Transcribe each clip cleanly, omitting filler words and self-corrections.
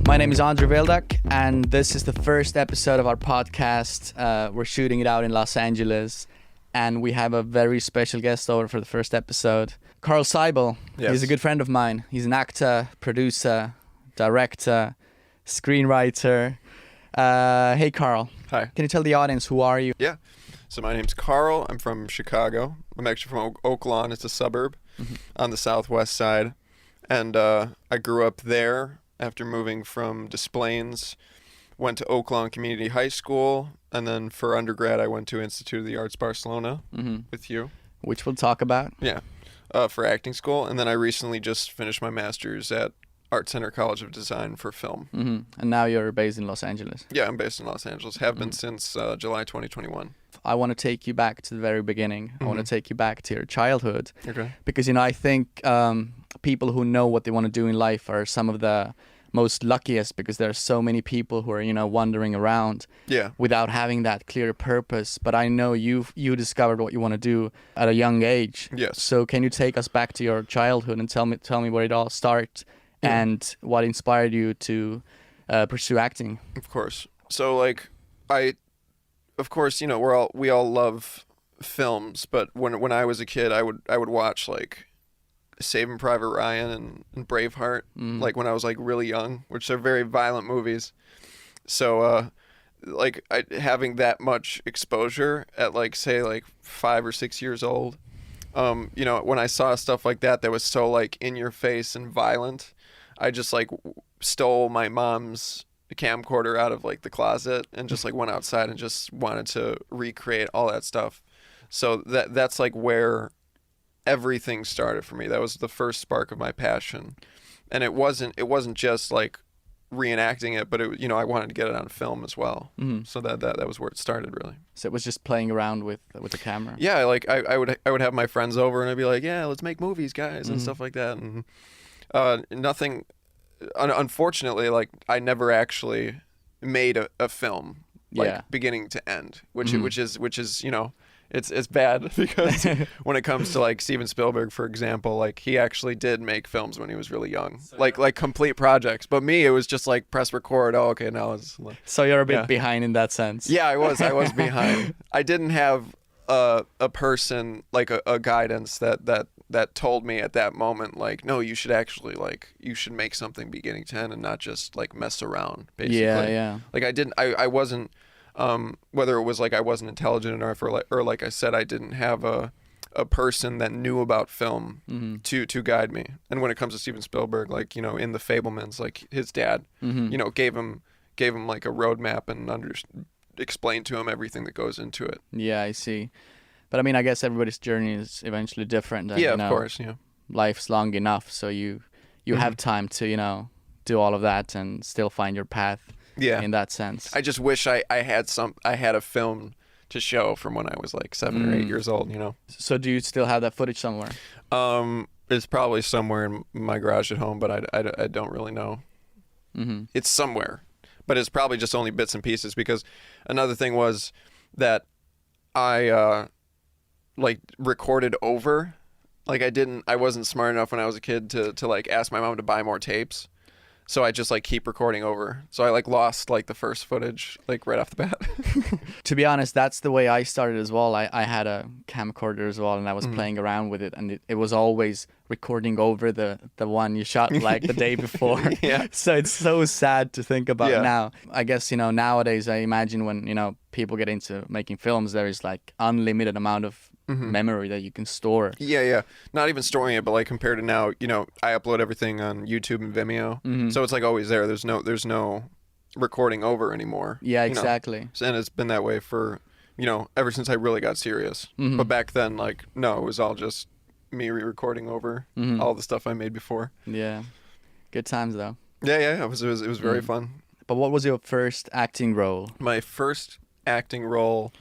My name is Andry Vildak, and this is the first episode of our podcast. We're shooting it out in Los Angeles, and we have a very special guest over for the first episode. Carl Seibel. Yes. He's a good friend of mine. He's an actor, producer, director, screenwriter. Hey, Carl. Hi. Can you tell the audience who are you? Yeah. So my name's Carl. I'm from Chicago. I'm actually from Oak Lawn. It's a suburb on the southwest side. And I grew up there after moving from Des Plaines. Went to Oak Lawn Community High School. And then for undergrad, I went to Institute of the Arts Barcelona with you. Which we'll talk about. Yeah. For acting school. And then I recently just finished my master's at Art Center College of Design for film. And now you're based in Los Angeles. Yeah, I'm based in Los Angeles. Have been since July 2021. I want to take you back to the very beginning. I want to take you back to your childhood. Okay. Because, I think people who know what they want to do in life are some of the most luckiest, because there are so many people who are, wandering around without having that clear purpose. But I know you discovered what you want to do at a young age. Yes. So can you take us back to your childhood and tell me where it all started and what inspired you to pursue acting? Of course. So of course, we all love films, but when I was a kid, I would watch Saving Private Ryan and Braveheart, when I was really young, which are very violent movies. So having that much exposure at say 5 or 6 years old, when I saw stuff like that was so in your face and violent, I just stole my mom's camcorder out of the closet and just went outside and just wanted to recreate all that stuff. So that's where everything started for me. That was the first spark of my passion. And it wasn't just reenacting it, but I wanted to get it on film as well. So that was where it started, really. So it was just playing around with the camera. Yeah, I would have my friends over and I'd be like, yeah, let's make movies, guys, and stuff like that. And nothing, unfortunately, I never actually made a film beginning to end, which is it's bad because when it comes to Steven Spielberg, for example, he actually did make films when he was really young, complete projects. But me, it was just press record. Oh, okay, now it's. So you're a bit behind in that sense. Yeah, I was behind. I didn't have a person a guidance that told me at that moment no, you should actually you should make something beginning to end and not just mess around, basically. Yeah. I wasn't. Whether it was I wasn't intelligent enough or like I said, I didn't have a person that knew about film to guide me. And when it comes to Steven Spielberg, in The Fabelmans, his dad, gave him a roadmap and explained to him everything that goes into it. Yeah, I see. But I guess everybody's journey is eventually different. And, yeah, of course. Yeah. Life's long enough, so you have time to do all of that and still find your path. Yeah. In that sense. I just wish I had a film to show from when I was 7 or 8 years old, So do you still have that footage somewhere? It's probably somewhere in my garage at home, but I don't really know. It's somewhere, but it's probably just only bits and pieces, because another thing was that I recorded over. I wasn't smart enough when I was a kid to ask my mom to buy more tapes. So I just keep recording over. So I lost the first footage right off the bat. To be honest, that's the way I started as well. I had a camcorder as well, and I was playing around with it, and it was always recording over the one you shot the day before. Yeah. So it's so sad to think about now. I guess nowadays I imagine when people get into making films, there is unlimited amount of memory that you can store. Yeah. Not even storing it, but compared to now, I upload everything on YouTube and Vimeo, so it's always there. There's no recording over anymore. Yeah, exactly. And it's been that way for ever since I really got serious. But back then, no, it was all just me re-recording over all the stuff I made before. Yeah, good times though. Yeah. It was very fun. But what was your first acting role? My first acting role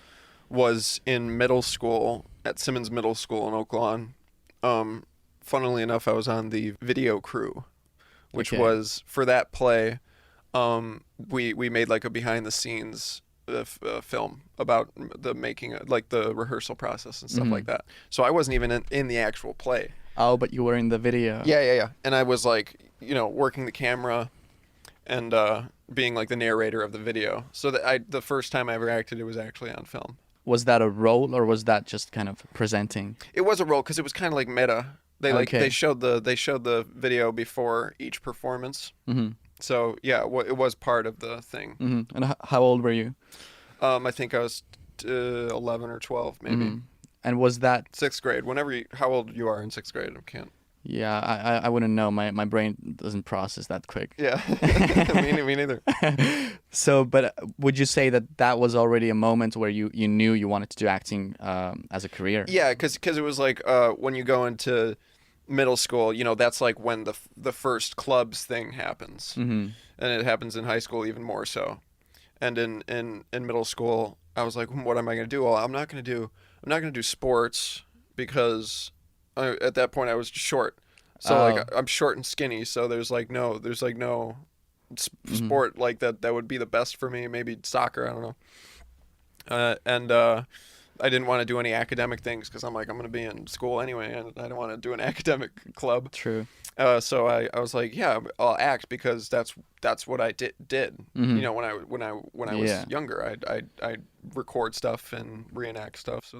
was in middle school at Simmons Middle School in Oak Lawn. Funnily enough, I was on the video crew, which was for that play. We made a behind the scenes film about the making, the rehearsal process and stuff like that. So I wasn't even in the actual play. Oh, but you were in the video. Yeah. And I was working the camera and being like the narrator of the video. So the first time I ever acted, it was actually on film. Was that a role, or was that just kind of presenting? It was a role because it was kind of like meta. They showed the video before each performance. Mm-hmm. So yeah, it was part of the thing. Mm-hmm. And how old were you? I think I was 11 or 12, maybe. Mm-hmm. And was that 6th grade? How old you are in 6th grade? I can't. Yeah, I wouldn't know. My brain doesn't process that quick. Yeah, me neither. So, but would you say that was already a moment where you knew you wanted to do acting as a career? Yeah, because it was like when you go into middle school, that's like when the first clubs thing happens, Mm-hmm. and it happens in high school even more so. And in middle school, I was like, what am I gonna do? Well, I'm not gonna do sports because at that point I was short. So like I'm short and skinny. So there's no sport like that would be the best for me. Maybe soccer. I don't know. And I didn't want to do any academic things because I'm going to be in school anyway, and I don't want to do an academic club. True. So I was like, yeah, I'll act because that's what I did. Mm-hmm. When I was younger, I'd record stuff and reenact stuff.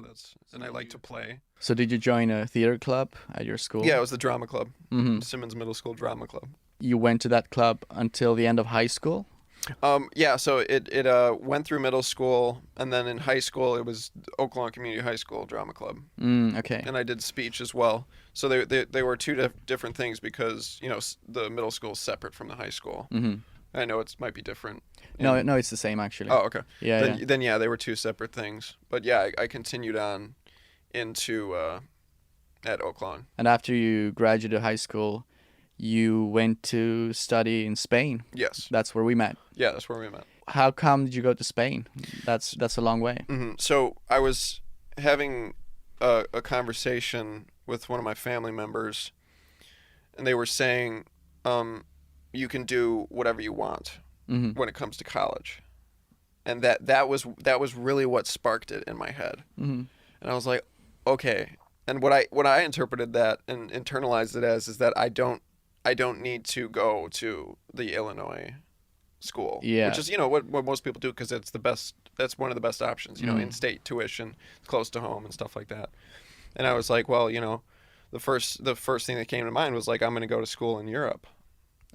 And I like to play. So did you join a theater club at your school? Yeah, it was the drama club, mm-hmm. Simmons Middle School Drama Club. You went to that club until the end of high school? Yeah, so it went through middle school, and then in high school it was Oaklawn Community High School Drama Club. Okay. And I did speech as well. So they were two different things because the middle school is separate from the high school. Mm-hmm. I know it might be different. No, it's the same actually. Oh, okay. Yeah. Then they were two separate things. But yeah, I continued on into at Oaklawn. And after you graduated high school, you went to study in Spain. Yes. That's where we met. Yeah, that's where we met. How come did you go to Spain? That's a long way. Mm-hmm. So I was having a conversation with one of my family members, and they were saying, you can do whatever you want mm-hmm. when it comes to college, and that was really what sparked it in my head. Mm-hmm. And I was like, okay. And what I interpreted that and internalized it as is that I don't need to go to the Illinois school, which is what most people do because it's the best. That's one of the best options, in-state tuition, close to home and stuff like that. And I was like, well, the first thing that came to mind was like I'm going to go to school in Europe,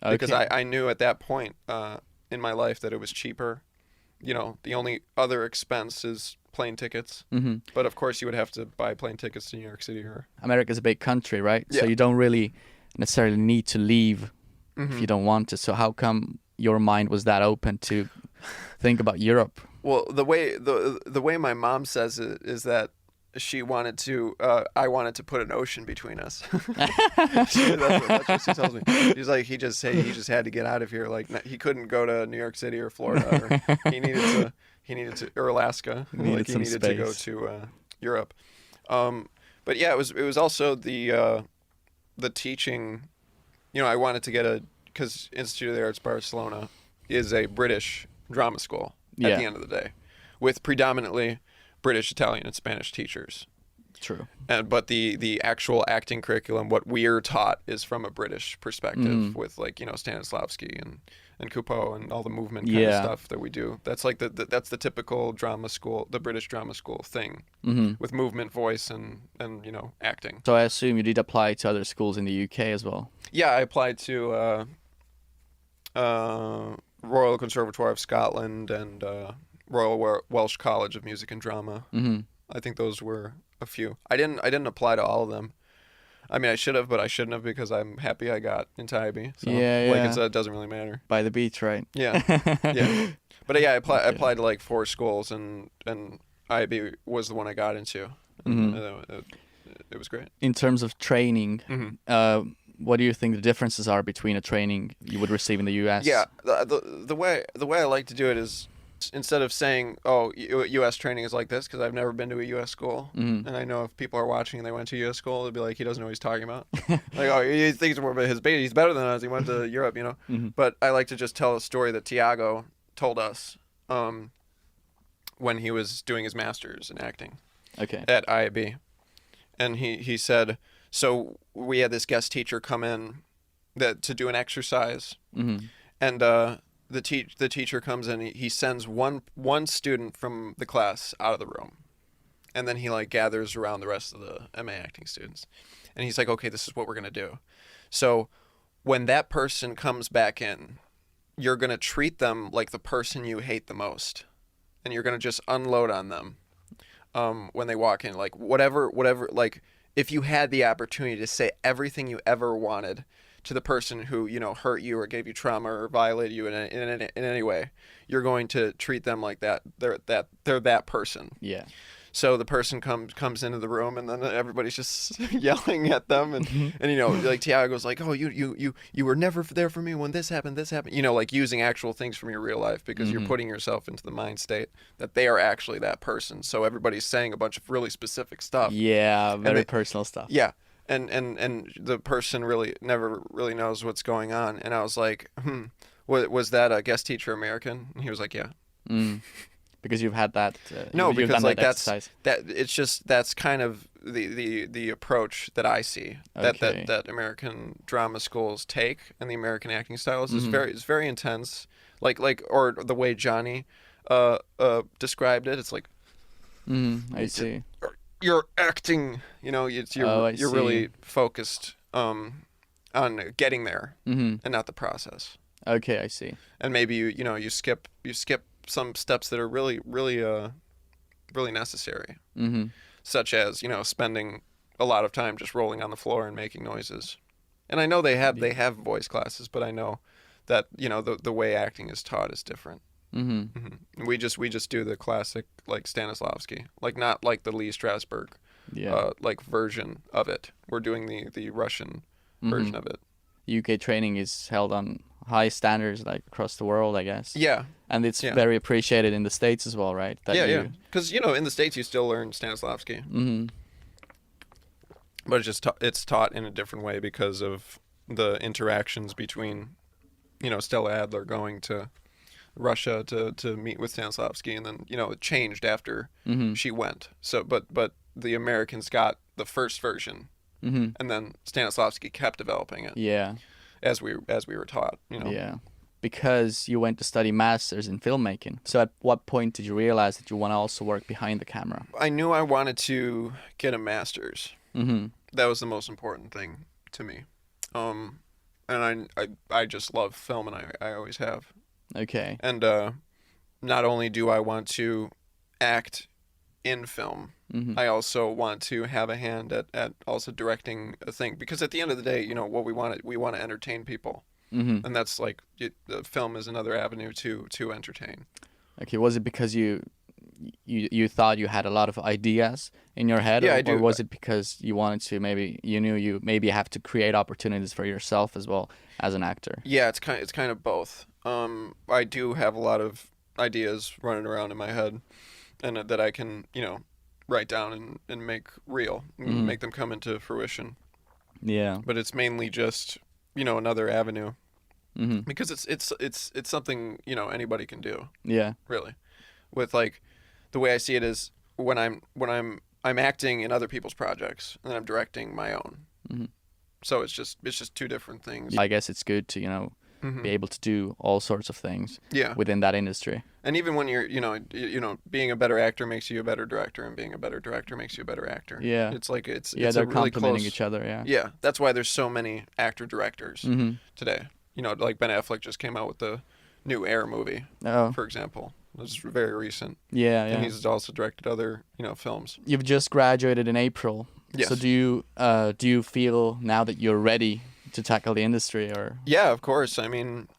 because I knew at that point in my life that it was cheaper. The only other expense is plane tickets, mm-hmm. but of course you would have to buy plane tickets to New York City. Or America's a big country, right? Yeah. So you don't really necessarily need to leave mm-hmm. if you don't want to. So how come your mind was that open to think about Europe? Well, the way my mom says it is that she wanted to I wanted to put an ocean between us. That's what she tells me. She's like he just had to get out of here. Like he couldn't go to New York City or Florida, or he needed to or Alaska. He needed to go to Europe. But yeah, it was also the teaching. I wanted to get because Institute of the Arts Barcelona is a British drama school at the end of the day, with predominantly British, Italian, and Spanish teachers. True. But the actual acting curriculum, what we're taught, is from a British perspective, with Stanislavski and Coupeau and all the movement kind of stuff that we do. That's like that's the typical drama school, the British drama school thing, mm-hmm. with movement, voice, and acting. So I assume you did apply to other schools in the UK as well. Yeah, I applied to Royal Conservatoire of Scotland and Royal Welsh College of Music and Drama. Mm-hmm. I think those were a few. I didn't apply to all of them. I mean, I should have, but I shouldn't have because I'm happy I got into IB. So, it doesn't really matter. By the beach, right? Yeah, yeah. But yeah, I applied to like 4 schools, and IB was the one I got into. Mm-hmm. It was great. In terms of training, mm-hmm. What do you think the differences are between a training you would receive in the U.S.? Yeah, the way I like to do it is, instead of saying, oh, U.S. training is like this, because I've never been to a U.S. school, mm-hmm. and I know if people are watching and they went to a U.S. school, they'll be like, he doesn't know what he's talking about. Like, oh, he thinks more about his baby. He's better than us. He went to Europe, Mm-hmm. But I like to just tell a story that Tiago told us when he was doing his master's in acting at IAB. And he said, so we had this guest teacher come in to do an exercise, mm-hmm. and the teacher comes in. He sends one student from the class out of the room, and then he like gathers around the rest of the MA acting students, and he's like, okay, this is what we're gonna do. So when that person comes back in, you're gonna treat them like the person you hate the most, and you're gonna just unload on them when they walk in, like whatever. Like if you had the opportunity to say everything you ever wanted to the person who, you know, hurt you or gave you trauma or violated you in any way, you're going to treat them like that. They're that person. Yeah. So the person comes into the room, and then everybody's just yelling at them, and you know, like Tiago's like, oh, you were never there for me when this happened, you know, like using actual things from your real life, because you're putting yourself into the mind state that they are actually that person. So everybody's saying a bunch of really specific stuff. Yeah, very personal stuff. Yeah. And the person never really knows what's going on. And I was like, was that a guest teacher American? And he was like, yeah. Because you've had that. No, you've because done like that that's kind of the approach that I see that American drama schools take, and the American acting styles is very intense. Like or the way Johnny described it, it's like I see. You're acting, you know, you're really focused on getting there and not the process. Okay, I see. And maybe you skip some steps that are really necessary, such as, you know, spending a lot of time just rolling on the floor and making noises. And I know they have voice classes, but I know that, you know, the way acting is taught is different. We just do the classic, like Stanislavski, like not like the Lee Strasberg like version of it. We're doing the Russian version of it. UK training is held on high standards, like across the world, I guess. Yeah. And it's very appreciated in the States as well, right? Yeah. Because, you know, in the States you still learn Stanislavski. But it's taught in a different way because of the interactions between, you know, Stella Adler going to Russia to meet with Stanislavski, and then, you know, it changed after she went. So but the Americans got the first version, and then Stanislavski kept developing it. Yeah. As we were taught, you know. Yeah. Because you went to study masters in filmmaking. So at what point did you realize that you want to also work behind the camera? I knew I wanted to get a master's. That was the most important thing to me. And I just love film, and I always have. Okay. And not only do I want to act in film, I also want to have a hand at also directing a thing, because at the end of the day, you know, what we want to entertain people, and that's like the film is another avenue to entertain. Okay, was it because you thought you had a lot of ideas in your head, I do. Or was it because you wanted to, maybe you knew you maybe have to create opportunities for yourself as well as an actor? Yeah, it's kind of both. I do have a lot of ideas running around in my head, and that I can, you know, write down and make real, and make them come into fruition. Yeah. But it's mainly just, you know, another avenue, because it's something, you know, anybody can do. Yeah. Really, with like, the way I see it is when I'm acting in other people's projects, and then I'm directing my own. So it's just two different things. I guess it's good to, you know, be able to do all sorts of things within that industry. And even when you're, you know, being a better actor makes you a better director, and being a better director makes you a better actor. Yeah. It's like they're really complementing close, each other. Yeah. Yeah, that's why there's so many actor directors today. You know, like Ben Affleck just came out with the new Air movie, for example. It's very recent. Yeah. And he's also directed other, you know, films. You've just graduated in April. Yes. So do you feel now that you're ready to tackle the industry, or? Yeah, of course. I mean,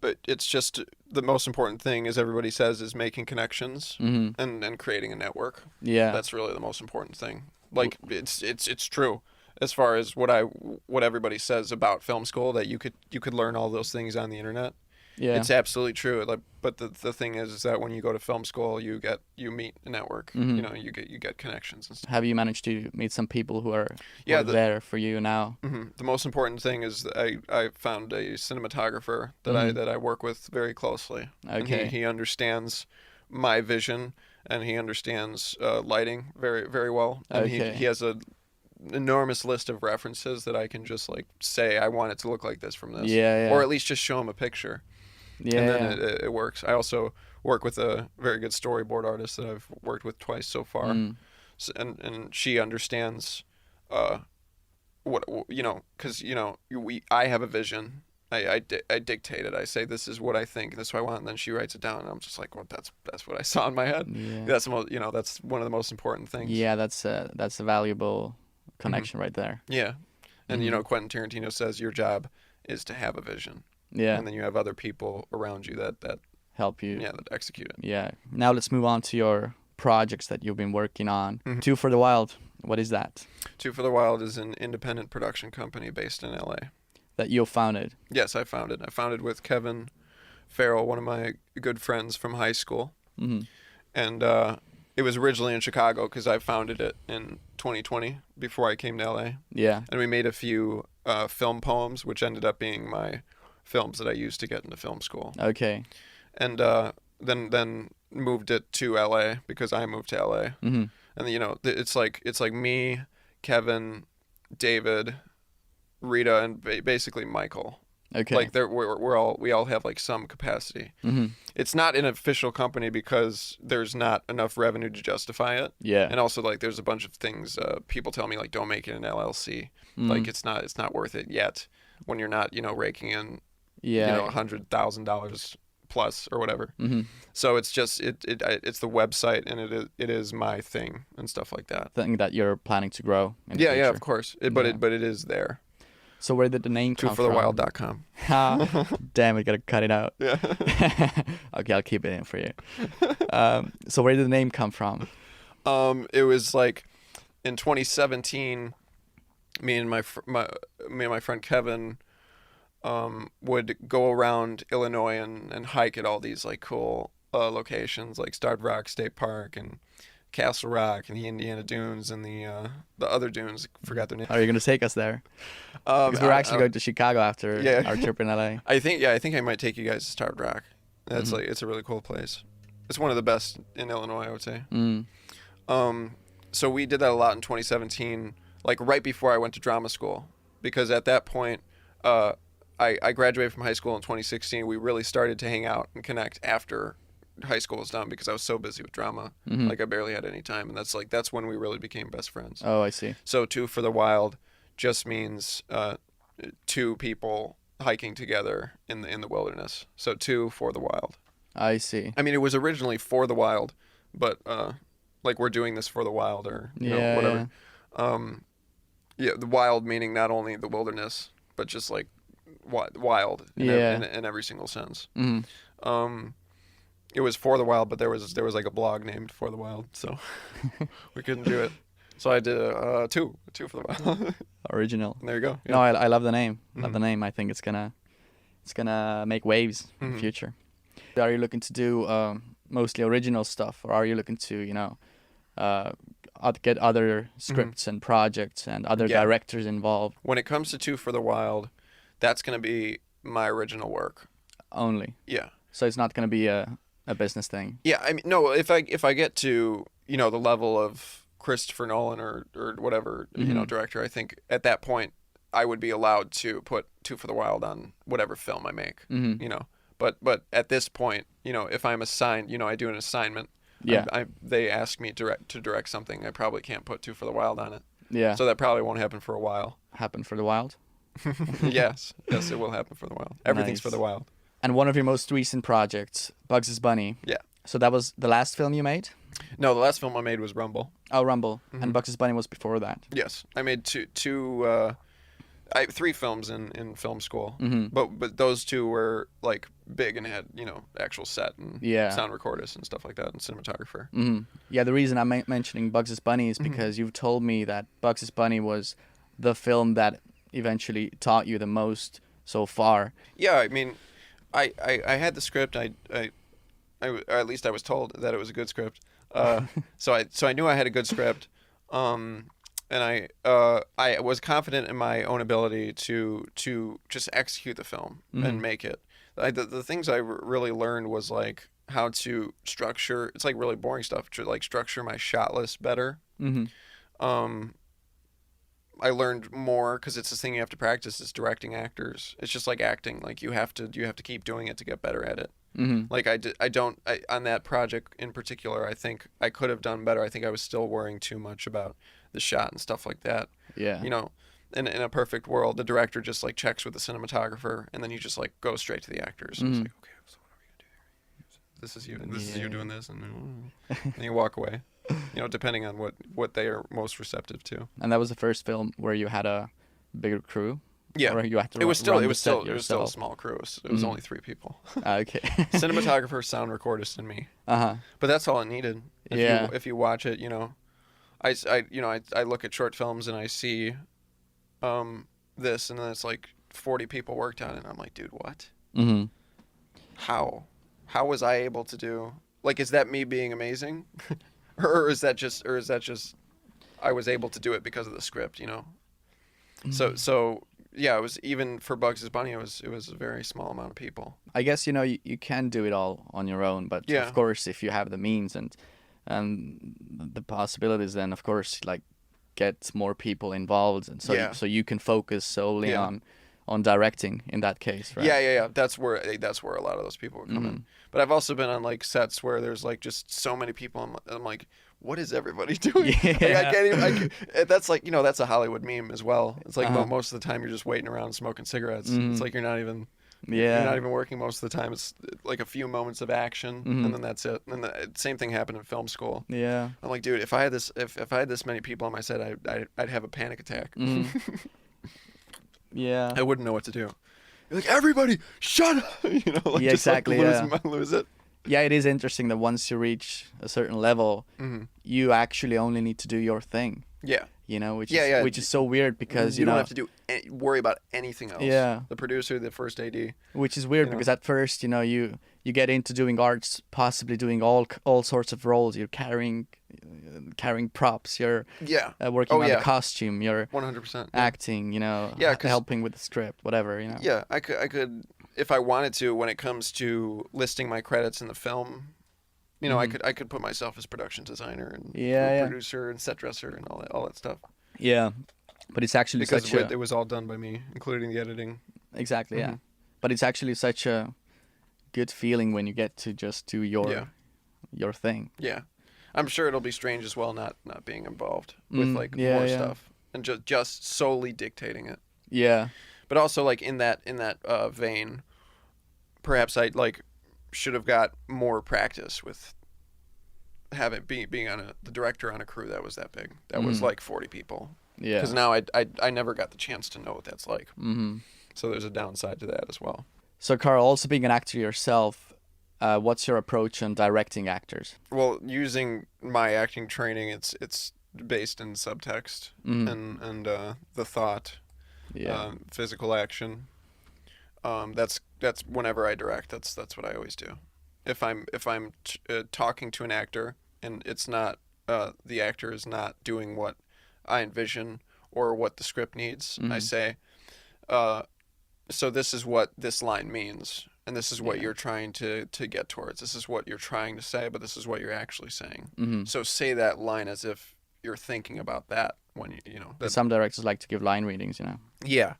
but it's just the most important thing, as everybody says, is making connections and creating a network. Yeah, that's really the most important thing. Like it's true, as far as what everybody says about film school, that you could learn all those things on the internet. Yeah, it's absolutely true. Like, but the thing is that when you go to film school, you meet a network. You know, you get connections and stuff. Have you managed to meet some people who are there for you now? The most important thing is that I found a cinematographer that I work with very closely. Okay, and he understands my vision, and he understands lighting very, very well. And he has a enormous list of references that I can just like say, I want it to look like this from this. Or at least just show him a picture. Yeah. And then it works. I also work with a very good storyboard artist that I've worked with twice so far. So, and she understands what, because I have a vision. I dictate it. I say, this is what I think, this is what I want, and then she writes it down, and I'm just like, well, that's what I saw in my head. Yeah. That's the most, that's one of the most important things. Yeah, that's a valuable connection right there. Yeah, and Quentin Tarantino says your job is to have a vision. Yeah, and then you have other people around you that help you. Yeah, that execute it. Yeah. Now let's move on to your projects that you've been working on. Two for the Wild. What is that? Two for the Wild is an independent production company based in LA. That you founded? Yes, I founded. I founded with Kevin Farrell, one of my good friends from high school. And it was originally in Chicago because I founded it in 2020 before I came to LA. Yeah. And we made a few film poems, which ended up being my films that I used to get into film school. Okay. And then moved it to LA because I moved to LA. And it's like me, Kevin, David, Rita, and basically Michael. Okay. Like we all have like some capacity. It's not an official company because there's not enough revenue to justify it. Yeah. And also like there's a bunch of things people tell me like don't make it an LLC. Like it's not worth it yet when you're not raking in $100,000 plus or whatever. So it's just it's the website, and it is my thing and stuff like that. Thing that you're planning to grow. In the Yeah, future. of course. But it is there. So where did the name come from? twoforthewild.com. Damn, we gotta cut it out. Yeah. Okay, I'll keep it in for you. So where did the name come from? It was like in 2017. Me and my friend Kevin would go around Illinois and hike at all these like cool locations like Starved Rock State Park and Castle Rock and the Indiana Dunes and the other dunes. Forgot their name. How are you going to take us there? Because we're actually going to Chicago after our trip in LA. I think I might take you guys to Starved Rock. That's like it's a really cool place. It's one of the best in Illinois, I would say. So we did that a lot in 2017, like right before I went to drama school, because at that point, I graduated from high school in 2016. We really started to hang out and connect after high school was done because I was so busy with drama. Like I barely had any time, and that's when we really became best friends. Oh, I see. So Two for the Wild just means two people hiking together in the wilderness. So Two for the Wild. I see. I mean, it was originally For the Wild, but like we're doing this for the wild, or whatever. Yeah, the wild meaning not only the wilderness, but just like wild in every single sense. It was For the Wild, but there was like a blog named For the Wild, so we couldn't do it. So I did two for the Wild. Original. There you go. Yeah. No, I love the name. Love the name. I think it's gonna make waves in the future. Are you looking to do mostly original stuff, or are you looking to get other scripts and projects and other directors involved? When it comes to Two for the Wild, that's gonna be my original work only. Yeah. So it's not gonna be a business thing. Yeah, I mean, no. If I get to the level of Christopher Nolan or whatever director, I think at that point I would be allowed to put Two for the Wild on whatever film I make. But at this point, if I'm assigned, I do an assignment. Yeah. They ask me to direct something. I probably can't put Two for the Wild on it. Yeah. So that probably won't happen for a while. Happen for the Wild? Yes, it will happen for the Wild. Everything's for the Wild. And one of your most recent projects, Bugs' Bunny. Yeah. So that was the last film you made? No, the last film I made was Rumble. Oh, Rumble. And Bugs' Bunny was before that? Yes. I made three films in film school. But those two were like big and had, actual set and sound recordist and stuff like that and cinematographer. Yeah, the reason I'm mentioning Bugs' Bunny is because you've told me that Bugs' Bunny was the film that eventually taught you the most so far. Yeah, I mean, I had the script. I or at least I was told that it was a good script. So I knew I had a good script. And I was confident in my own ability to just execute the film and make it. The things I really learned was like how to structure. It's like really boring stuff to like structure my shot list better. I learned more because it's this thing you have to practice. Is directing actors. It's just like acting. Like you have to keep doing it to get better at it. Mm-hmm. Like on that project in particular, I think I could have done better. I think I was still worrying too much about the shot and stuff like that. Yeah. You know, in a perfect world, the director just like checks with the cinematographer, and then you just like go straight to the actors. Mm-hmm. It's like, okay, so what are we gonna do here? This is you. This is you doing this, and you walk away. You know, depending on what they are most receptive to. And that was the first film where you had a bigger crew. Yeah, or you had to it was still a yourself? small crew. It was only 3 people. Okay. Cinematographer, sound recordist, and me. Uh-huh. But that's all it needed. If you watch it, you know, I look at short films and I see, this, and then it's like 40 people worked on it, and I'm like, dude, what? Mm-hmm. How was I able to do? Like, is that me being amazing, or is that just I was able to do it because of the script, you know? Mm-hmm. So. Yeah, it was even for Bugs' Bunny. It was a very small amount of people. I guess you can do it all on your own, but of course, if you have the means and the possibilities, then of course, like get more people involved, and so you can focus solely on directing in that case, right? Yeah. That's where a lot of those people would come in. But I've also been on like sets where there's like just so many people. I'm like, what is everybody doing? Yeah. Like, I can't even. That's like, you know, that's a Hollywood meme as well. It's like most of the time you're just waiting around smoking cigarettes. It's like you're not even working most of the time. It's like a few moments of action, and then that's it. And the same thing happened in film school. Yeah. I'm like, dude, if I had this many people on my set, I'd have a panic attack. Yeah. I wouldn't know what to do. You're like, everybody, shut up! You know, like, just exactly. Like lose it. Yeah, it is interesting that once you reach a certain level, you actually only need to do your thing. Yeah. You know, which is so weird because you don't have to worry about anything else. Yeah. The producer, the first AD. Which is weird because at first, you know, you get into doing arts, possibly doing all sorts of roles. You're carrying props. You're working on the costume. You're 100% acting. You know, helping with the script, whatever. You know. Yeah, I could if I wanted to. When it comes to listing my credits in the film, you know, I could put myself as production designer and producer and set dresser and all that stuff. Yeah, but it's actually it was all done by me, including the editing. Exactly. Yeah, but it's actually such a good feeling when you get to just do your thing. Yeah, I'm sure it'll be strange as well, not being involved with like more stuff and just solely dictating it. Yeah, but also like in that vein, perhaps I like should have got more practice with being on the director on a crew that was that big. That was like 40 people. Yeah. Because now I never got the chance to know what that's like. Mm-hmm. So there's a downside to that as well. So Carl, also being an actor yourself, what's your approach on directing actors? Well, using my acting training, it's based in subtext and the thought, physical action. That's whenever I direct. That's what I always do. If I'm talking to an actor and it's not the actor is not doing what I envision or what the script needs, I say, so this is what this line means, and this is what you're trying to get towards. This is what you're trying to say, but this is what you're actually saying. So say that line as if you're thinking about that when you know. Some directors like to give line readings, you know. Yeah.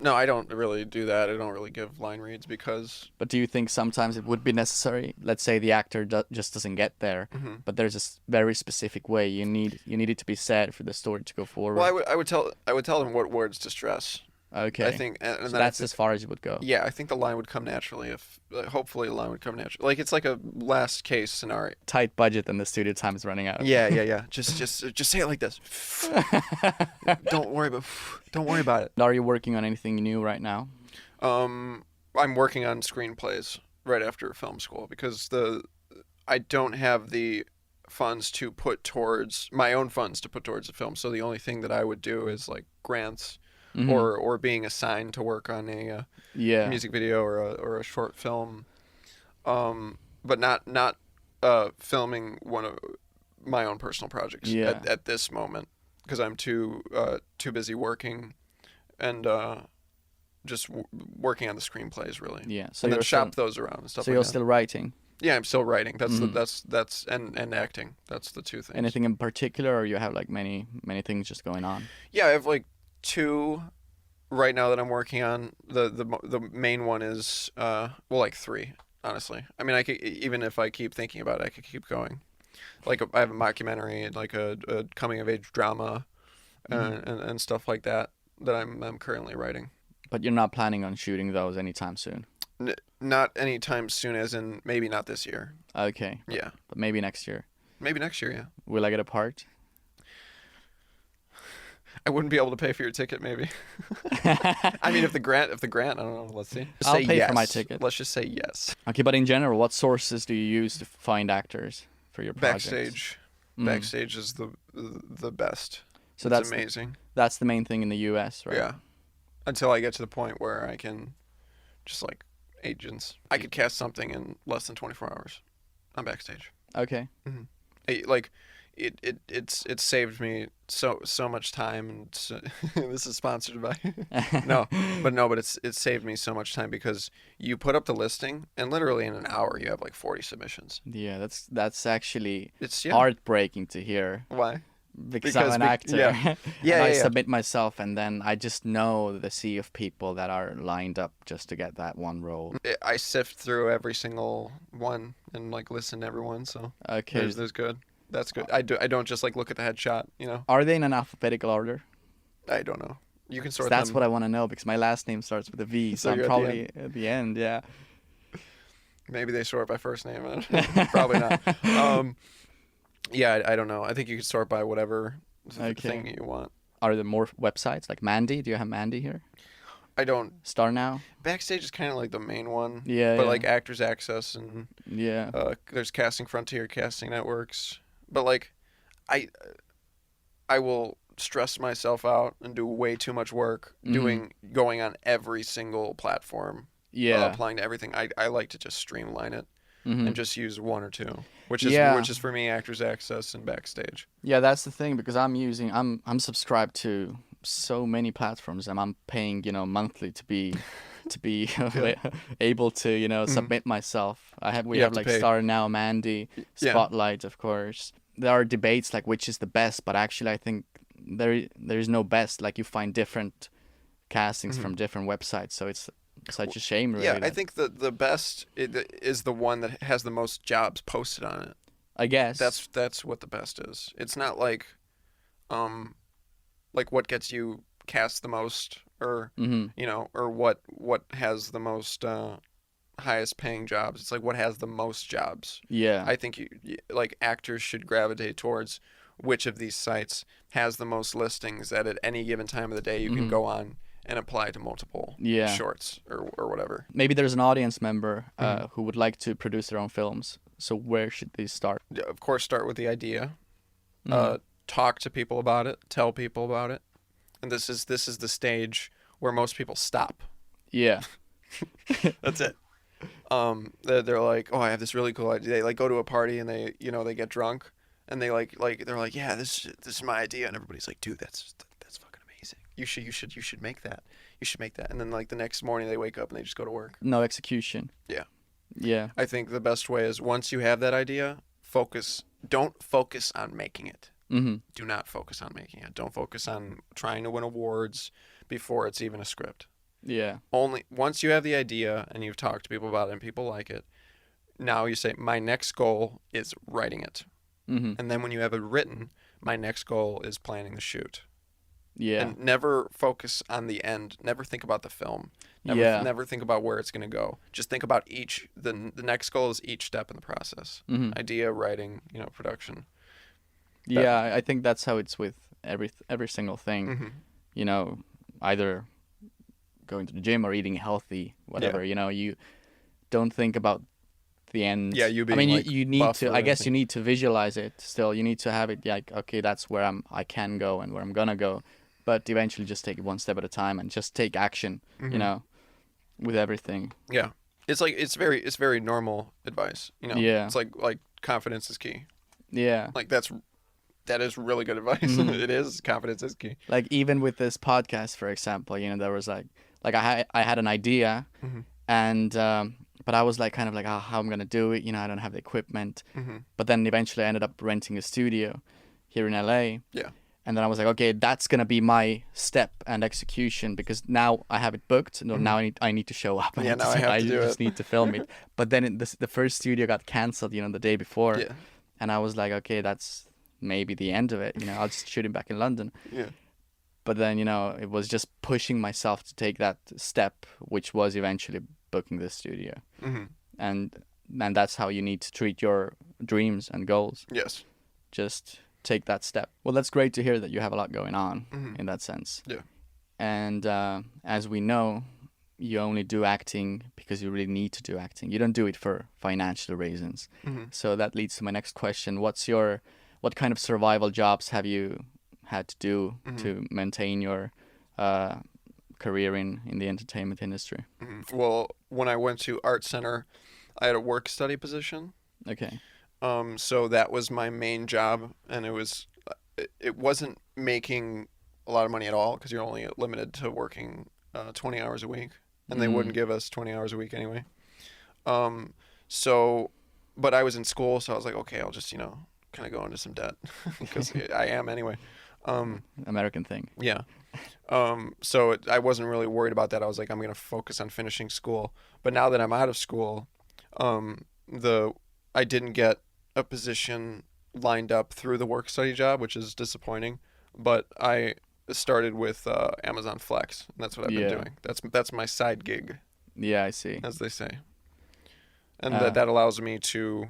No, I don't really do that. I don't really give line reads because... But do you think sometimes it would be necessary? Let's say the actor just doesn't get there, but there's a very specific way you need it to be said for the story to go forward. Well, I would tell them what words to stress. Okay. I think, and so that's as far as you would go. Yeah, I think the line would come naturally hopefully the line would come naturally. Like it's like a last case scenario. Tight budget and the studio time is running out. Yeah. Just say it like this. Don't worry about it. Are you working on anything new right now? I'm working on screenplays right after film school because I don't have the funds to put towards the film. So the only thing that I would do is like grants. Or being assigned to work on a music video or a short film, but not filming one of my own personal projects at this moment because I'm too busy working and just working on the screenplays really. Yeah, so and then shop those around and stuff. So like you're that. Still writing. Yeah, I'm still writing. That's and acting. That's the two things. Anything in particular, or you have like many things just going on? Yeah, I have like two right now that I'm working on. The main one is like three, honestly. I mean, I could, even if I keep thinking about it, I could keep going. Like I have a mockumentary and like a coming of age drama, and stuff like that I'm currently writing. But you're not planning on shooting those anytime soon? Not anytime soon, as in maybe not this year. Okay. Yeah. But maybe next year. Maybe next year, yeah. Will I get a part? I wouldn't be able to pay for your ticket, maybe. I mean, if the grant, I don't know. Let's see. I'll pay for my ticket. Let's just say yes. Okay, but in general, what sources do you use to find actors for your projects? Backstage. Backstage is the best. So that's amazing. That's the main thing in the U.S., right? Yeah. Until I get to the point where I can just like agents. I could cast something in less than 24 hours on Backstage. Okay. It's saved me so much time, and this is sponsored by but it's saved me so much time, because you put up the listing and literally in an hour you have like 40 submissions. Yeah, that's actually it's heartbreaking to hear. Why? Because I'm an actor. Yeah. I submit myself, and then I just know the sea of people that are lined up just to get that one role. I sift through every single one and like listen to everyone. So okay, there's good. That's good. I don't just like look at the headshot. Are they in an alphabetical order? I don't know. You can sort. That's what I want to know, because my last name starts with a V, so I'm probably at the end. Yeah. Maybe they sort by first name. Probably not. Yeah, I don't know. I think you can sort by whatever thing you want. Are there more websites like Mandy? Do you have Mandy here? I don't. Star Now? Backstage is kind of like the main one. Yeah. But like Actors Access and there's Casting Frontier, Casting Networks. But like, I will stress myself out and do way too much work going on every single platform. Yeah. Applying to everything. I like to just streamline it. And just use one or two, which is for me Actors Access and Backstage. Yeah, that's the thing, because I'm subscribed to so many platforms, and I'm paying monthly to be able to submit myself. We have like Star Now, Mandy, Spotlight, of course. There are debates like which is the best, but actually I think there is no best. Like you find different castings from different websites, so it's such a shame, really. Yeah, I think the best is the one that has the most jobs posted on it. I guess that's what the best is. It's not like what gets you cast the most, or or what has the most highest paying jobs. It's like what has the most jobs. Yeah, I think like actors should gravitate towards which of these sites has the most listings that at any given time of the day you can go on and apply to multiple shorts or whatever. Maybe there's an audience member who would like to produce their own films. So where should they start? Of course, start with the idea. Talk to people about it. Tell people about it. And this is the stage where most people stop. Yeah. That's it. They're like, oh, I have this really cool idea. They like go to a party and they get drunk and they they're like, yeah, this is my idea, and everybody's like, dude, that's fucking amazing. You should make that. You should make that. And then like the next morning they wake up and they just go to work. No execution. Yeah. Yeah. I think the best way is once you have that idea, don't focus on making it. Do not focus on making it. Don't focus on trying to win awards before it's even a script. Yeah. Only once you have the idea and you've talked to people about it and people like it, now you say, my next goal is writing it. And then when you have it written, my next goal is planning the shoot. Yeah. And never focus on the end. Never think about the film. Never think about where it's going to go. Just think about the next goal is each step in the process. Idea, writing, production. Yeah, I think that's how it's with every single thing. Either going to the gym or eating healthy, whatever. You don't think about the end. Yeah, you being you need to. I guess you need to visualize it. Still, you need to have it like, okay, that's where I can go and where I'm gonna go. But eventually, just take it one step at a time and just take action. With everything. Yeah, it's very normal advice. Yeah. It's like confidence is key. Yeah. Like that is really good advice. It is. Confidence is key. Like even with this podcast, for example, there was like I had an idea, and but but I was like kind of like, oh, how I'm gonna do it? You know, I don't have the equipment. But then eventually I ended up renting a studio here in LA. Yeah. And then I was like, okay, that's gonna be my step and execution, because now I have it booked. No, now I need to show up. Yeah, now I just need to film it. But then the first studio got canceled, you know, the day before. Yeah. And I was like, okay, that's maybe the end of it. You know, I'll just shoot it back in London. Yeah. But then, you know, it was just pushing myself to take that step, which was eventually booking this studio. And that's how you need to treat your dreams and goals. Yes. Just take that step. Well, that's great to hear that you have a lot going on in that sense. Yeah. And as we know, you only do acting because you really need to do acting. You don't do it for financial reasons. So that leads to my next question. What kind of survival jobs have you had to do to maintain your career in the entertainment industry? Well, when I went to Art Center, I had a work study position. Okay. So that was my main job, and it wasn't making a lot of money at all, because you're only limited to working 20 hours a week, and they wouldn't give us 20 hours a week anyway. But I was in school, so I was like, okay, I'll just, you know, kind of go into some debt, because I am anyway. American thing. Yeah. So I wasn't really worried about that. I was like, I'm going to focus on finishing school. But now that I'm out of school, I didn't get a position lined up through the work study job, which is disappointing. But I started with Amazon Flex, and that's what I've been doing. That's my side gig. Yeah, I see. As they say. And that allows me to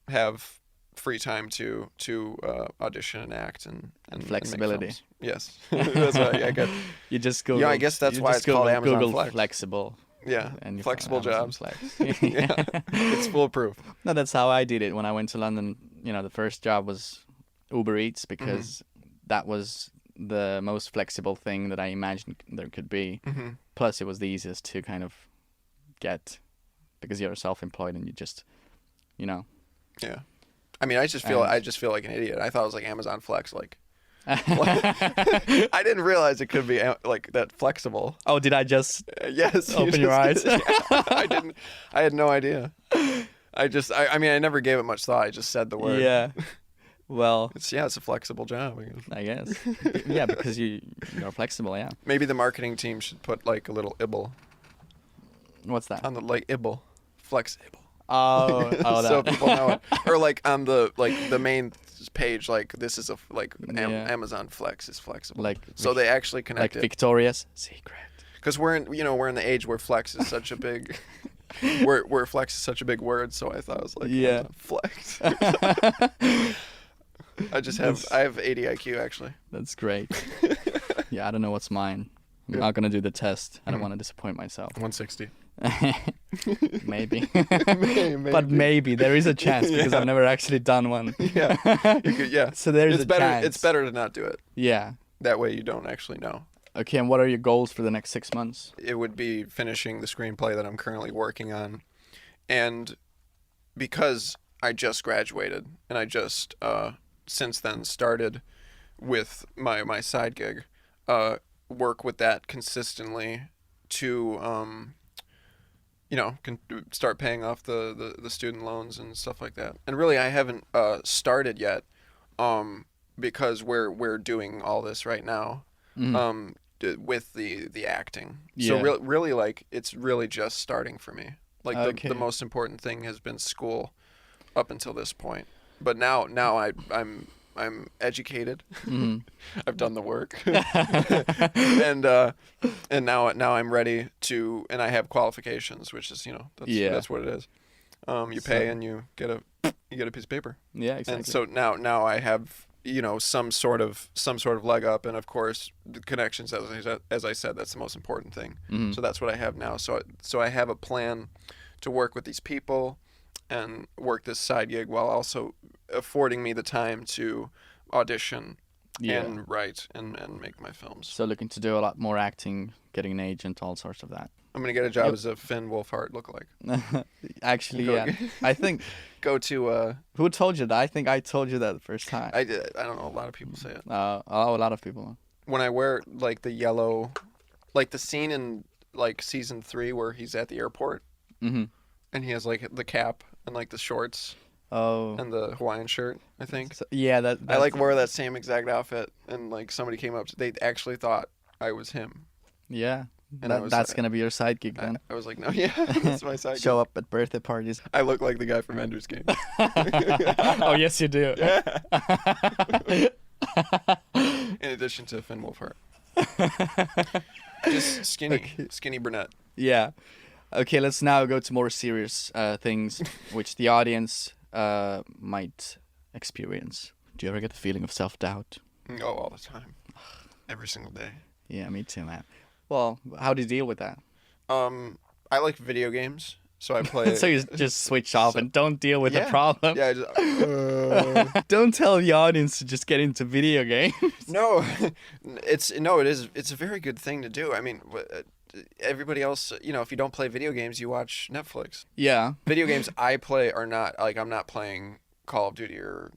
have free time to audition and act and flexibility. And yes. That's right. I get. You just Google. Yeah, I guess that's why it's called Amazon Google Flex. Flexible. Yeah, and flexible jobs. Flex. Yeah, it's foolproof. No, that's how I did it when I went to London. You know, the first job was Uber Eats, because that was the most flexible thing that I imagined there could be. Plus, it was the easiest to kind of get, because you're self-employed and you just, you know. Yeah, I mean, I just feel like an idiot. I thought it was like Amazon Flex, like. I didn't realize it could be like that flexible. Oh, did I just yes open your eyes? I didn't. I had no idea. I mean, I never gave it much thought. I just said the word. Yeah. Well, it's a flexible job, I guess. Yeah, because you're flexible. Yeah. Maybe the marketing team should put like a little ibble. What's that? On the ibble, flexible. Oh, so people know it. Or like on the main page, like this is Amazon Flex is flexible. Like so they actually connect like Victoria's Secret. Because we're in the age where flex is such a big where flex is such a big word. So I thought it was like flex. I have 80 IQ actually. That's great. Yeah, I don't know what's mine. I'm not gonna do the test. I don't want to disappoint myself. 160. Maybe. But maybe there is a chance, because I've never actually done one. Yeah. So there's a chance. It's better to not do it. Yeah. That way you don't actually know. Okay, and what are your goals for the next 6 months? It would be finishing the screenplay that I'm currently working on, and because I just graduated and I just since then started with my side gig, work with that consistently to start paying off the student loans and stuff like that. And really, I haven't started yet, because we're doing all this right now, with the acting. Yeah. So really, like, it's really just starting for me. Like the most important thing has been school up until this point. But now I'm educated. I've done the work, and now I'm ready to, and I have qualifications, which is that's what it is. You pay and you get a piece of paper. Yeah, exactly. And so now I have some sort of leg up, and of course the connections, as I said, that's the most important thing. So that's what I have now. So I have a plan to work with these people and work this side gig while also affording me the time to audition and write and make my films. So looking to do a lot more acting, getting an agent, all sorts of that. I'm going to get a job as a Finn Wolfhard lookalike. Actually, yeah. I think... Go to... Who told you that? I think I told you that the first time. I did. I don't know. A lot of people say it. A lot of people. When I wear, like, the yellow... Like, the scene in, like, season 3 where he's at the airport. Mm-hmm. And he has like the cap and like the shorts. Oh. And the Hawaiian shirt, I think. So, yeah, I like wore that same exact outfit, and like somebody came up, they actually thought I was him. Yeah. And that's gonna be your sidekick then. I was like, no, yeah, that's my sidekick. Show up at birthday parties. I look like the guy from Ender's Game. Oh, yes, you do. Yeah. In addition to Finn Wolfhard. Just skinny brunette. Yeah. Okay, let's now go to more serious things, which the audience might experience. Do you ever get the feeling of self-doubt? Oh, all the time. Every single day. Yeah, me too, man. Well, how do you deal with that? I like video games, so I play... So you just switch off and don't deal with the problem? Yeah, Don't tell the audience to just get into video games. No, it's a very good thing to do. I mean... everybody else, if you don't play video games, you watch Netflix. Yeah. Video games I play are not, like, I'm not playing Call of Duty or,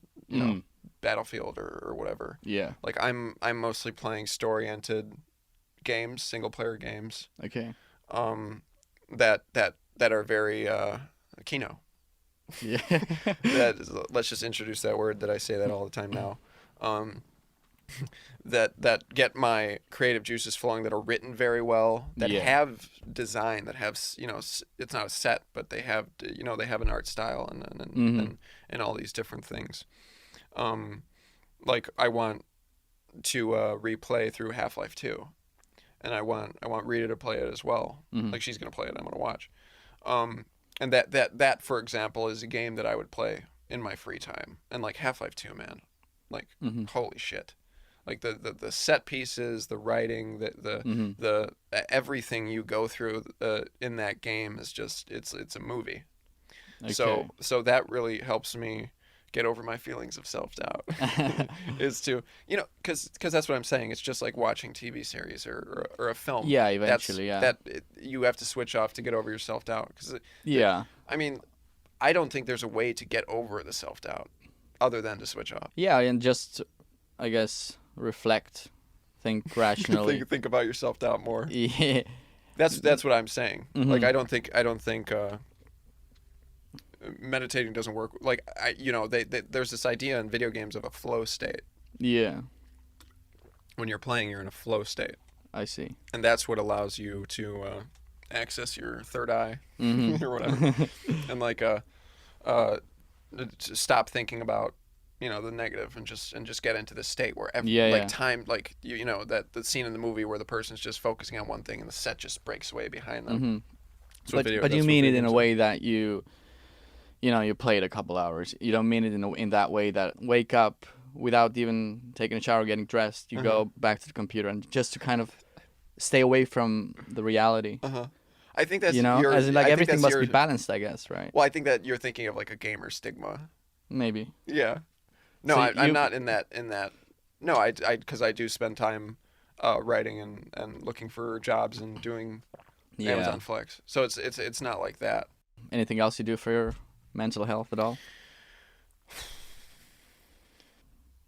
Battlefield or whatever. Yeah. Like, I'm mostly playing story-oriented games, single-player games. Okay. That are very, Kino. Yeah. Let's just introduce that word that I say that all the time now. That get my creative juices flowing, that are written very well, that have design, that have, it's not a set, but they have, they have an art style and all these different things. Like I want to replay through Half-Life 2, and I want Rita to play it as well. Mm-hmm. Like she's gonna play it, I'm gonna watch. And that for example is a game that I would play in my free time. And like Half-Life 2, man, like holy shit. Like the set pieces, the writing, the everything you go through in that game is just it's a movie. Okay. So that really helps me get over my feelings of self-doubt. Is to because that's what I'm saying. It's just like watching TV series or a film. Yeah, eventually, you have to switch off to get over your self-doubt. I mean, I don't think there's a way to get over the self-doubt other than to switch off. Yeah, and just I guess. Reflect, think rationally. think about your self-doubt more. Yeah, that's what I'm saying. Mm-hmm. Like I don't think meditating doesn't work. Like there's this idea in video games of a flow state. Yeah. When you're playing, you're in a flow state. I see. And that's what allows you to access your third eye or whatever, and stop thinking about. The negative and just get into the state where time, like that the scene in the movie where the person's just focusing on one thing and the set just breaks away behind them. Mm-hmm. But you mean it in a way that you played a couple hours. You don't mean it in that way that wake up without even taking a shower, getting dressed, you go back to the computer and just to kind of stay away from the reality. I think that's as in, like everything must be balanced, I guess, right? Well, I think that you're thinking of like a gamer stigma. Maybe. Yeah. No, so I'm not in that. No, I because I do spend time writing and looking for jobs and doing Amazon Flex. So it's not like that. Anything else you do for your mental health at all?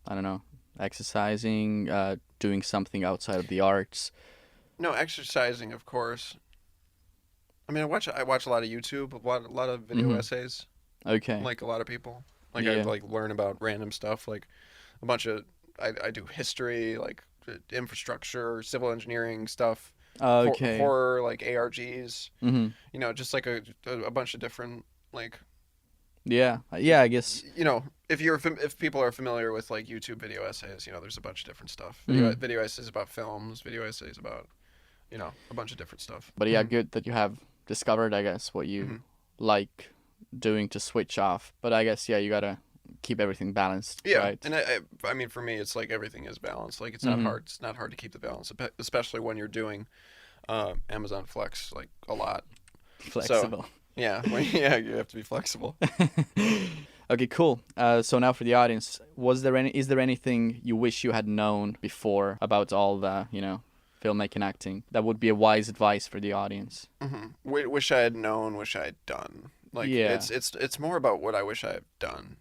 I don't know. Exercising, doing something outside of the arts. No, exercising, of course. I mean, I watch a lot of YouTube, a lot of video essays. Okay. Like a lot of people. Like I learn about random stuff, like a bunch of I do history, like infrastructure, civil engineering stuff. Okay. Horror, like ARGs. Mm-hmm. Just like a bunch of different like. Yeah, I guess. If people are familiar with like YouTube video essays, there's a bunch of different stuff. Video essays about films, video essays about, a bunch of different stuff. But yeah, good that you have discovered, I guess, what you like doing to switch off. But I guess you gotta keep everything balanced. Yeah, right? And I mean, for me, it's like everything is balanced. Like it's not hard. It's not hard to keep the balance, especially when you're doing Amazon Flex like a lot. Flexible. So, yeah, you have to be flexible. Okay, cool. So now for the audience, is there anything you wish you had known before about all the filmmaking, acting, that would be a wise advice for the audience? Wish I had known. Wish I had done. Like it's more about what I wish I had done.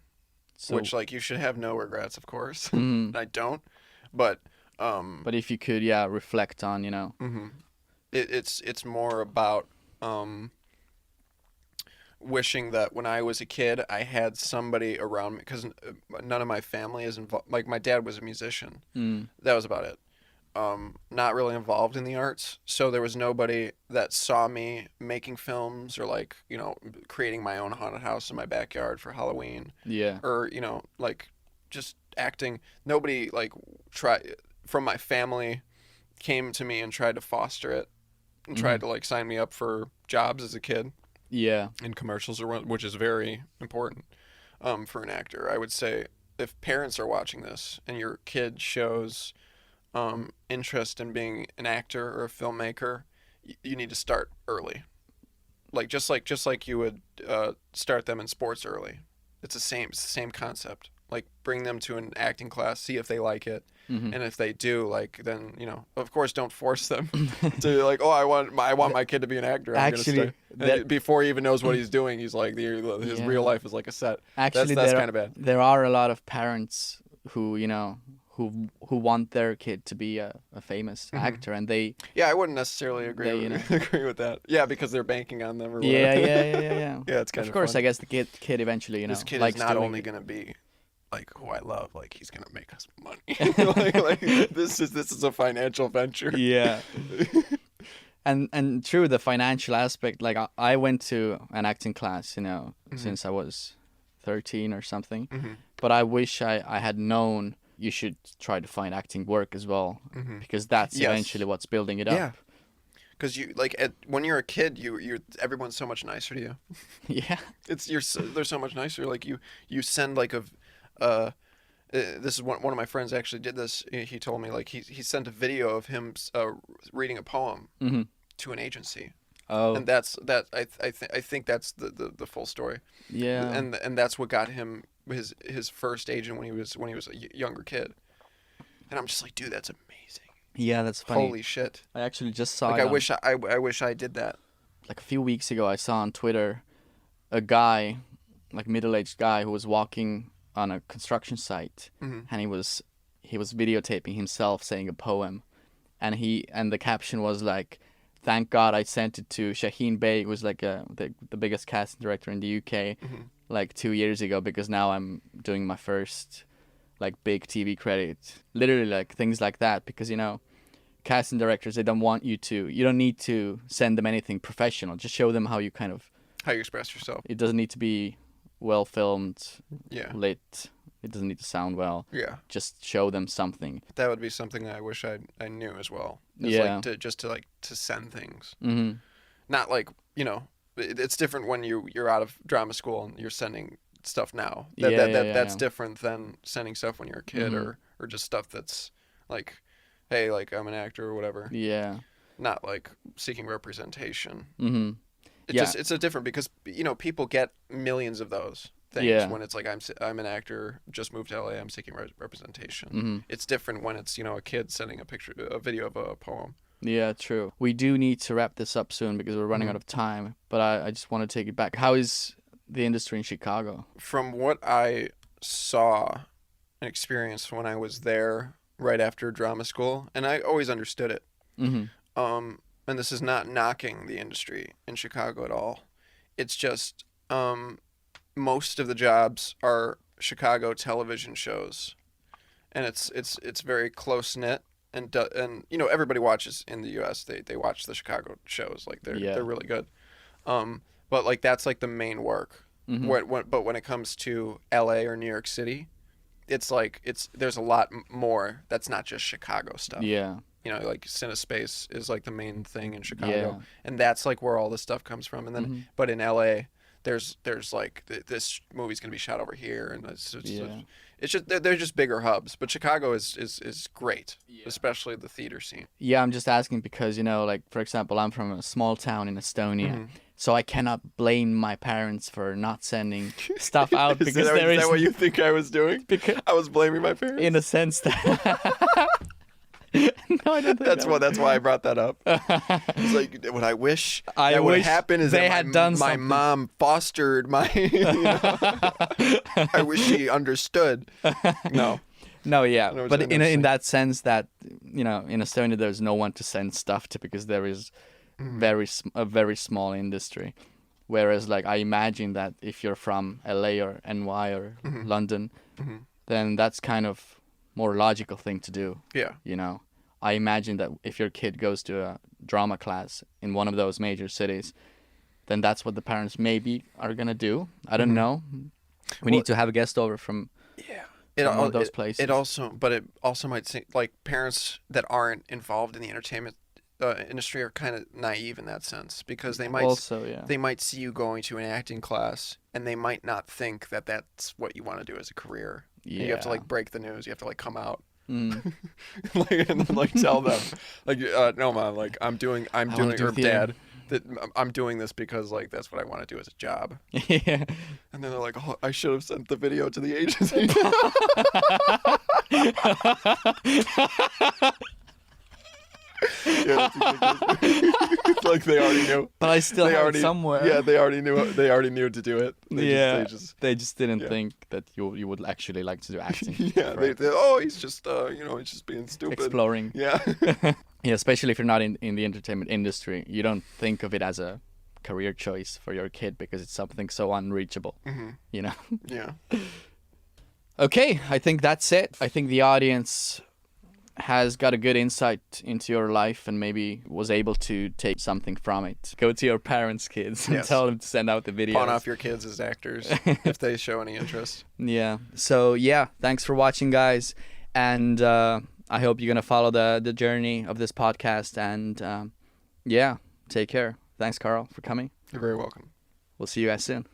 So, which like you should have no regrets, of course. I don't, but if you could, reflect on, It's more about wishing that when I was a kid, I had somebody around me, because none of my family is involved. Like, my dad was a musician. That was about it. Not really involved in the arts. So there was nobody that saw me making films or, like, you know, creating my own haunted house in my backyard for Halloween. Yeah. Or, you know, like, just acting. Nobody, like, from my family came to me and tried to foster it and tried to, like, sign me up for jobs as a kid. Yeah. In commercials, which is very important for an actor. I would say if parents are watching this and your kid shows interest in being an actor or a filmmaker, you need to start early. Just like you would start them in sports early. It's the same concept. Like, bring them to an acting class, see if they like it. And if they do, like, then, you know, of course, don't force them to, like, oh, I want my kid to be an actor. Actually, before he even knows what he's doing, he's like, his real life is like a set. Actually, that's kind of bad. There are a lot of parents who, you know, who want their kid to be a famous actor, and they. Yeah, I wouldn't necessarily agree with that. Yeah, because they're banking on them or whatever. Yeah. Yeah, it's kind of course, fun. I guess the kid eventually, you know, this kid likes is not only gonna be like who I love, like, he's gonna make us money. like this is a financial venture. Yeah. And true, the financial aspect. Like, I went to an acting class, you know, since I was 13 or something. But I wish I had known you should try to find acting work as well, because that's eventually what's building it up. Because you, like, when you're a kid, everyone's so much nicer to you. Yeah. They're so much nicer. Like, you send, like, this is one of my friends actually did this. He told me, like, he sent a video of him reading a poem to an agency. Oh. And I think that's the full story. Yeah. And that's what got him his first agent when he was a younger kid. And I'm just like, dude, that's amazing. Yeah, that's funny. Holy shit. I actually just saw like I wish I did that. Like, a few weeks ago, I saw on Twitter a guy, like, middle-aged guy, who was walking on a construction site, and he was videotaping himself saying a poem, and the caption was like, "Thank God I sent it to Shaheen Bey, who was like the biggest casting director in the UK, like 2 years ago, because now I'm doing my first, like, big TV credit." Literally, like, things like that, because, you know, casting directors, they don't want you don't need to send them anything professional. Just show them how you express yourself. It doesn't need to be well filmed, lit. It doesn't need to sound well. Yeah. Just show them something. That would be something I wish I knew as well. Like, to send things. Not like, you know, it's different when you're out of drama school and you're sending stuff now. That's different than sending stuff when you're a kid or just stuff that's like, hey, like, I'm an actor or whatever. Yeah. Not like seeking representation. It's a different, because, you know, people get millions of those things when it's like, I'm an actor, just moved to LA, I'm seeking representation. It's different when it's, you know, a kid sending a video of a poem. Yeah, true. We do need to wrap this up soon because we're running out of time, but I just want to take it back. How is the industry in Chicago? From what I saw and experienced when I was there right after drama school, and I always understood it, and this is not knocking the industry in Chicago at all. It's just most of the jobs are Chicago television shows, and it's very close knit, and you know, everybody watches in the U.S. They watch the Chicago shows, like they're really good, but like that's like the main work. But when it comes to L.A. or New York City, it's like there's a lot more that's not just Chicago stuff. Yeah. You know, like CineSpace is like the main thing in Chicago, and that's like where all this stuff comes from. And then, but in LA, there's like this movie's gonna be shot over here, and it's just they're just bigger hubs. But Chicago is great, especially the theater scene. Yeah, I'm just asking because, you know, like, for example, I'm from a small town in Estonia. So I cannot blame my parents for not sending stuff out because is that what you think I was doing? Because I was blaming my parents. In a sense that. No, I don't think that's why I brought that up. It's like, what I wish that would happen is they that had done my mom fostered my. You know, I wish she understood. No, yeah, but in that sense that, you know, in Estonia there's no one to send stuff to because there is a very small industry. Whereas like I imagine that if you're from LA or NY or London, then that's kind of more logical thing to do. Yeah. You know, I imagine that if your kid goes to a drama class in one of those major cities, then that's what the parents maybe are gonna do. I don't know. We need to have a guest over from one of those places. It also might seem like parents that aren't involved in the entertainment industry are kind of naive in that sense, because they might see you going to an acting class and they might not think that that's what you want to do as a career. Yeah. And you have to like break the news. You have to like come out. Like, and then like tell them like no mom, like I'm doing or dad that I'm doing this because like that's what I want to do as a job. Yeah. And then they're like, oh, I should have sent the video to the agency. Yeah, it's like they already knew. But I still have it somewhere. Yeah, they already knew. They already knew to do it. They just didn't think that you would actually like to do acting. Yeah, he's just he's just being stupid, exploring. Yeah. Yeah, especially if you're not in the entertainment industry, you don't think of it as a career choice for your kid because it's something so unreachable. You know. Yeah. Okay, I think that's it. I think the audience has got a good insight into your life and maybe was able to take something from it. Go to your parents' kids and tell them to send out the videos. Pawn off your kids as actors if they show any interest. Yeah. So yeah, thanks for watching, guys, and I hope you're gonna follow the journey of this podcast. And take care. Thanks, Carl, for coming. You're very welcome. We'll see you guys soon.